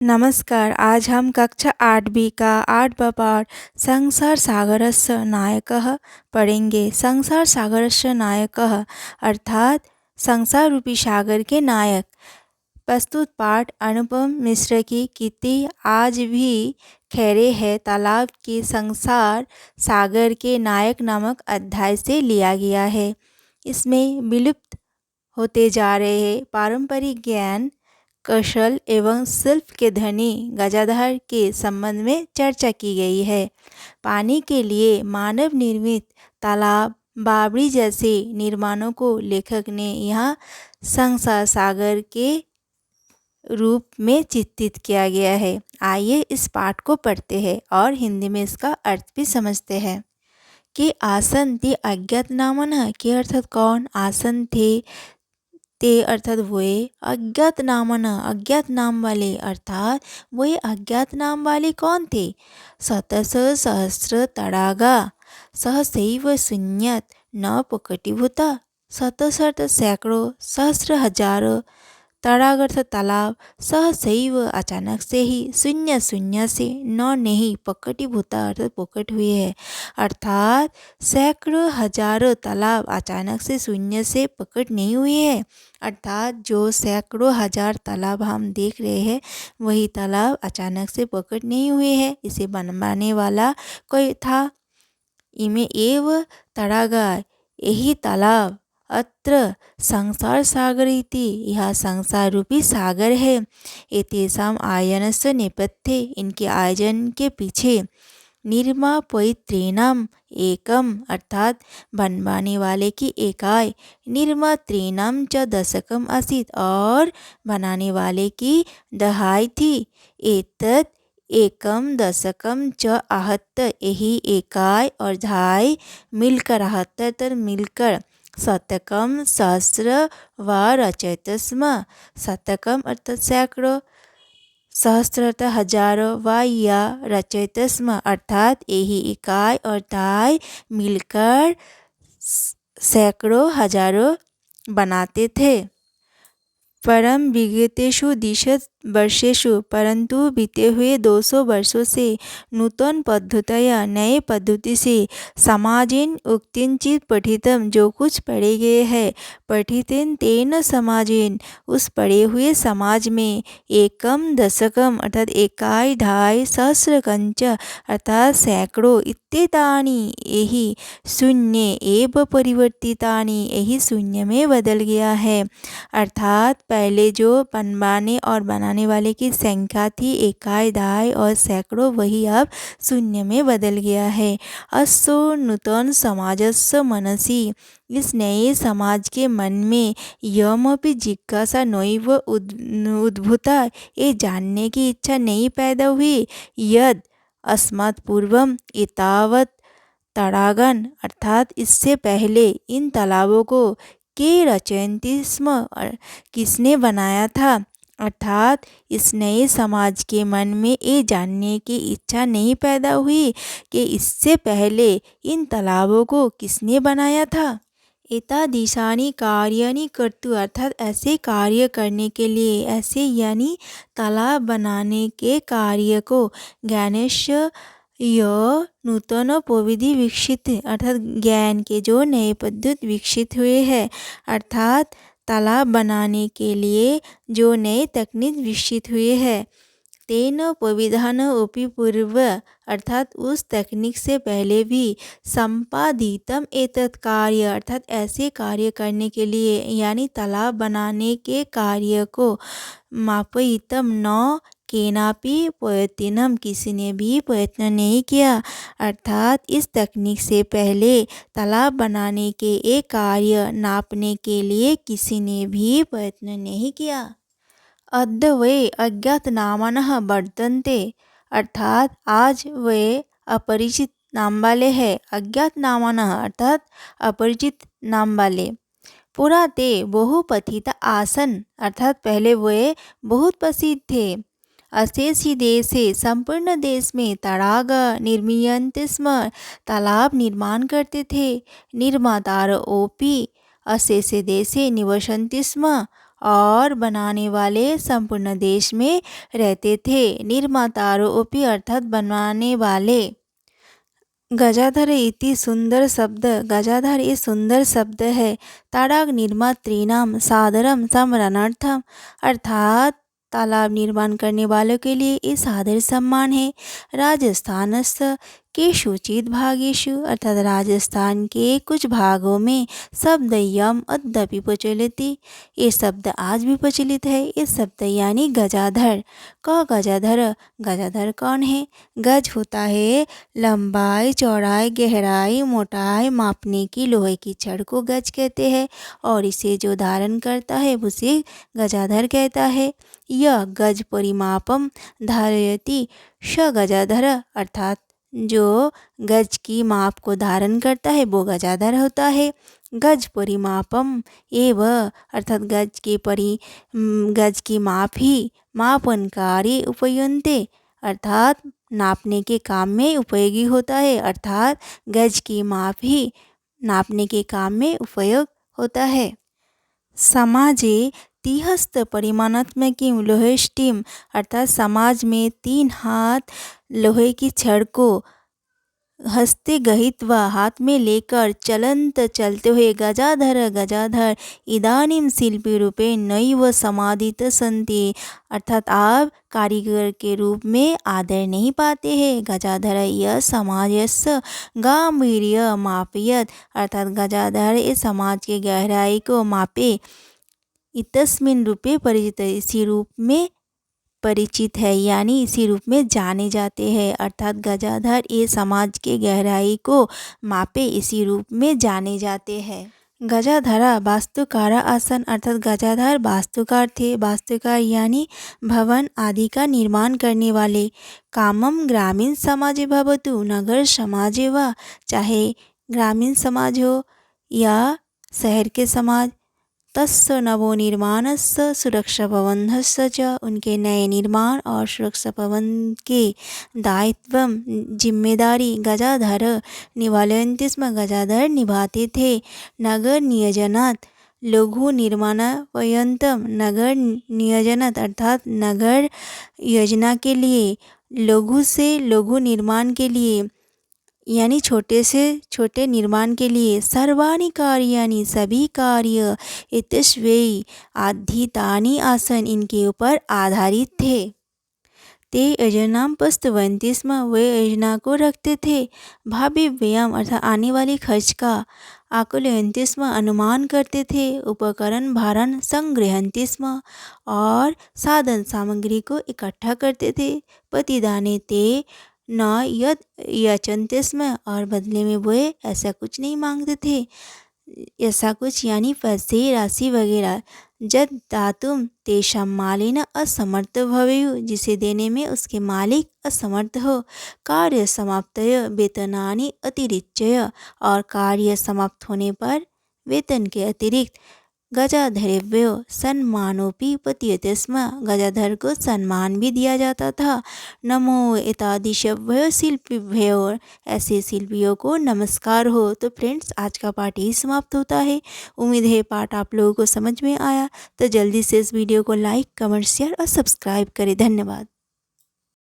नमस्कार। आज हम कक्षा 8B का 8वां पाठ संसार सागरस्य नायकः पढ़ेंगे। संसार सागरस्य नायकः अर्थात संसार रूपी सागर के नायक। प्रस्तुत पाठ अनुपम मिश्र की कृति आज भी खैरे है तालाब के संसार सागर के नायक नामक अध्याय से लिया गया है। इसमें विलुप्त होते जा रहे पारंपरिक ज्ञान कौशल एवं शिल्प के धनी गजाधर के संबंध में चर्चा की गई है। पानी के लिए मानव निर्मित तालाब बावड़ी जैसे निर्माणों को लेखक ने यहाँ संसार सागर के रूप में चित्रित किया गया है। आइए इस पाठ को पढ़ते हैं और हिंदी में इसका अर्थ भी समझते हैं। कि आसन ते अज्ञात नामन के अर्थात कौन आसन थे ते अर्थात वे अज्ञात नामन अज्ञात नाम वाले अर्थात वे अज्ञात नाम वाले कौन थे। शतश सहस्र तड़ागा सहसैव शून्यत न पकटिभूता। शतश अर्थात सैकड़ों सहस्र हजारों तड़ाग अर्थात तालाब सहसैव अचानक से ही शून्य शून्य से न नहीं पकटिभूता अर्थात पकट हुए है। अर्थात सैकड़ों हजारों तालाब अचानक से शून्य से प्रकट नहीं हुए हैं। अर्थात जो सैकड़ों हजार तालाब हम देख रहे हैं वही तालाब अचानक से प्रकट नहीं हुए हैं। इसे बनवाने वाला कोई था। इमे एव तड़ागा यही तालाब अत्र संसार सागर इति यह संसार रूपी सागर है। एतेषाम आयनस्य नेपथ्ये इनके आयोजन के पीछे निर्मापयित्रीणाम एकम अर्थात बनवाने वाले की एकाई निर्मात्रीणाम च दशकम आसीत और बनाने वाले की दहाई थी। एतत् एकम दशकम च आहत्य यही एकाई और दहाई मिलकर आहत्तर मिलकर शतकम सहस्र व रचयत स्म। शतकम अर्थात सैकड़ों सहस्र अर्थात हजारों व या रचयत स्म अर्थात यही इकाई और दहाई मिलकर सैकड़ों हजारों बनाते थे। परम विगतेषु दिशत वर्षेषु परंतु बीते हुए 200 वर्षों से नूतन पद्धतया नए पद्धति से समाजेन उक्तिंचित पठितम जो कुछ पढ़े गए हैं पठितेन तेन समाजेन उस पढ़े हुए समाज में एकम दशकम अर्थात एकाई ढाई सहस्र कंच अर्थात सैकड़ों इत्तेतानि यही शून्य एव परिवर्तितानि यही शून्य में बदल गया है। अर्थात पहले जो बनवाने और बनाने वाले की संख्या थी एकाई दहाई और सैकड़ों वही अब शून्य में बदल गया है। अस्य नूतन समाजस्य मनसि इस नए समाज के मन में यमपि जिज्ञासा नैव उद्भूता ये जानने की इच्छा नहीं पैदा हुई यद अस्मात् पूर्वम एतावत् तड़ागन अर्थात इससे पहले इन तालाबों को के रचयन्ति स्म किसने बनाया था। अर्थात इस नए समाज के मन में ये जानने की इच्छा नहीं पैदा हुई कि इससे पहले इन तालाबों को किसने बनाया था। एतादृशानि कार्याणि कर्तु अर्थात ऐसे कार्य करने के लिए ऐसे यानी तालाब बनाने के कार्य को ज्ञानस्य यह नूतन प्रविधि विकसित अर्थात ज्ञान के जो नए पद्धति विकसित हुए हैं अर्थात तालाब बनाने के लिए जो नए तकनीक विकसित हुए हैं तेन प्रविधान उपि पूर्व अर्थात उस तकनीक से पहले भी संपादितम एतत् कार्य अर्थात ऐसे कार्य करने के लिए यानी तालाब बनाने के कार्य को मापयितम न केनापि प्रयत्नम किसी ने भी प्रयत्न नहीं किया। अर्थात इस तकनीक से पहले तालाब बनाने के एक कार्य नापने के लिए किसी ने भी प्रयत्न नहीं किया। अद्य वे अज्ञात नामनः वर्तन्ते अर्थात आज वे अपरिचित नाम वाले हैं। अज्ञात नामनः अर्थात अपरिचित नाम वाले। पुरा ते बहुपथित आसन अर्थात पहले वे बहुत प्रसिद्ध थे। अशेष ही देशे संपूर्ण देश में तड़ाग निर्मीयन्ते स्म तालाब निर्माण करते थे। निर्मातार ओपि अशेषे देशे निवसन्ति स्म और बनाने वाले संपूर्ण देश में रहते थे। निर्मातारो अपि अर्थात बनाने वाले। गजाधर इति सुंदर शब्द, गजाधर ये सुंदर शब्द है। ताड़ाग निर्मातृणाम सादरम सम्मानार्थम, अर्थात तालाब निर्माण करने वालों के लिए ये सादर सम्मान है। राजस्थानस्थ केषुचित् भागेषु, अर्थात राजस्थान के कुछ भागों में शब्दयम अद्यापि प्रचलित, ये शब्द आज भी प्रचलित है। ये शब्द यानी गजाधर। क गजाधर, गजाधर कौन है? गज होता है लंबाई, चौड़ाई, गहराई, मोटाई मापने की लोहे की छड़ को गज कहते हैं और इसे जो धारण करता है उसे गजाधर कहता है। यह गज परिमापम धारयति स गजाधर, अर्थात जो गज की माप को धारण करता है वो गजाधर होता है। गज परिमापम एव, अर्थात गज की माप ही मापन कार्य उपयुन्ते, अर्थात नापने के काम में उपयोगी होता है। अर्थात गज की माप ही नापने के काम में उपयोग होता है। समाजे तिहस्त परिमाणात्मकीं लोहेष्टिम, अर्थात समाज में 3 हाथ लोहे की छड़ को हस्ते गहित्वा हाथ में लेकर चलते हुए गजाधर गजाधर इदानीम शिल्पी रूपे नैव समादित संति, अर्थात आप कारीगर के रूप में आदर नहीं पाते हैं। गजाधर यह समाजस्य गांभीर्य मापयत, अर्थात गजाधर इस समाज के गहराई को मापे। इतस्मिन् रूपे परिचित, इसी रूप में परिचित है यानी इसी रूप में जाने जाते हैं। अर्थात गजाधर ये समाज के गहराई को मापे इसी रूप में जाने जाते हैं। गजाधरा वास्तुकारा आसन, अर्थात गजाधर वास्तुकार थे। वास्तुकार यानी भवन आदि का निर्माण करने वाले। कामम ग्रामीण समाजे भवतु नगर समाजे वा, चाहे ग्रामीण समाज हो या शहर के समाज। तस्य नवोनिर्माणस्य सुरक्षा प्रबंधस्य च, उनके नए निर्माण और सुरक्षा प्रबंध के दायित्व जिम्मेदारी गजाधर निवारयन्ति स्म, गजाधर निभाते थे। नगर नियोजनात् लघु निर्माणापर्यन्तं, नगर नियोजनात् अर्थात नगर योजना के लिए, लघु से लघु निर्माण के लिए यानी छोटे से छोटे निर्माण के लिए। सर्वाणि कार्याणि, सभी कार्य इत्यस्वै आधीतानि आसन, इनके ऊपर आधारित थे। ते योजना प्रस्तुवन्ति स्म, वे योजना को रखते थे। भावी व्ययम, अर्थात आने वाले खर्च का आकलयन्ति स्म, अनुमान करते थे। उपकरण भारण संग्रहन्ति स्म, और साधन सामग्री को इकट्ठा करते थे। प्रतिदाने ते न यद यचन्ते स्म, और बदले में वे ऐसा कुछ नहीं मांगते थे। ऐसा कुछ यानी पैसे, राशि वगैरह। जद दातुम तेषां मालिन असमर्थ भवेयु, जिसे देने में उसके मालिक असमर्थ हो। कार्य समाप्तय वेतनानि अतिरिच्य, और कार्य समाप्त होने पर वेतन के अतिरिक्त गजाधरेभ्यो सम्मानोपि प्रतीयते स्म, गजाधर को सम्मान भी दिया जाता था। नमो एतादृशेभ्यो शिल्पीभ्यो, ऐसे शिल्पियों को नमस्कार हो। तो फ्रेंड्स, आज का पाठ यही समाप्त होता है। उम्मीद है पाठ आप लोगों को समझ में आया। तो जल्दी से इस वीडियो को लाइक, कमेंट, शेयर और सब्सक्राइब करें। धन्यवाद।